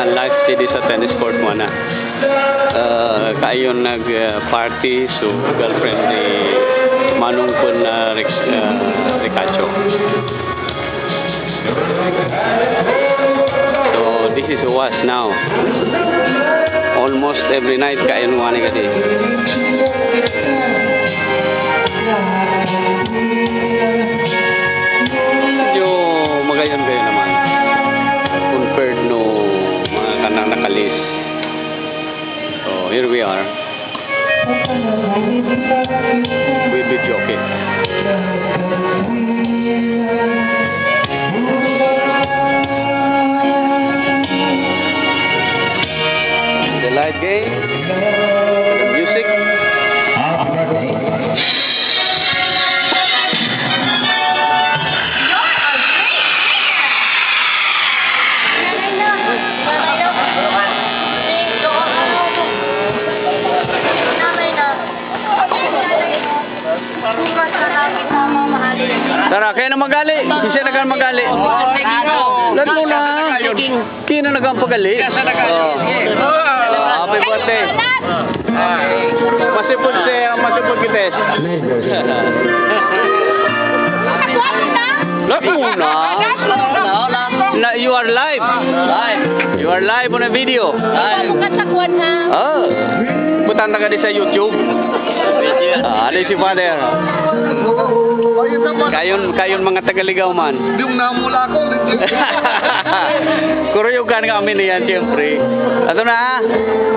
live study sa tennis court mo na. Kayo nag-party so girlfriend ni Manong Kun Ricacho. So this is was now. Almost every night kayo nung ani kasi. Medyo magayon kayo naman. Compared no mga kanang nakalis. So here we are. With the jockey. The light game, the music. Tara, kaya na magali. Isa na kan magali. Lan mo na. Kaya na nagang pagali. Happy birthday. Masipod kites. Lan mo na. You are live. You are live on a video. Oh. Putan na ka di sa YouTube. Ano si Father? Kayon mga tagaligaw man. Yung namula ko. Kuruyugan kami niyan siyempre. Ato na.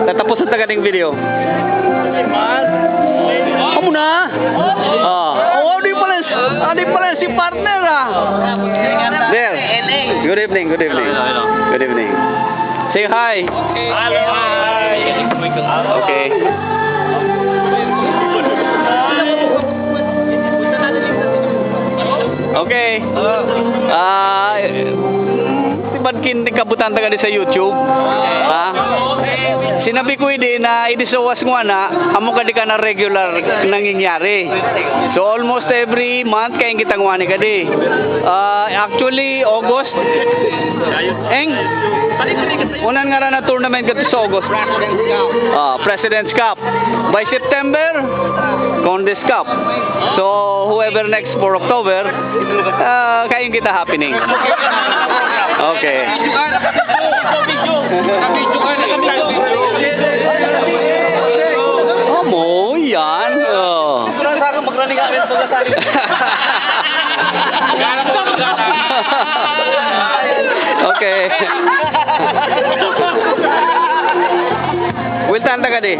Tatapos sa tagading video. Kamu na. Di pala si partner ah. There. Good evening. Good evening. Say hi. Hello. Hi. Okay. Okay. Tibad kin kabutan taga di sa YouTube. Sinabi ko na idisawas ngo na amo ka di ka na regular nangyayari. So almost every month kay kita ngwani ka di. Actually August. Unan nga na tournament kadto sa August. President's Cup. By September, Condes Cup. So whoever next for October, kayong kita happening. Okay. Mo yan. Okay. Wiltan taga di.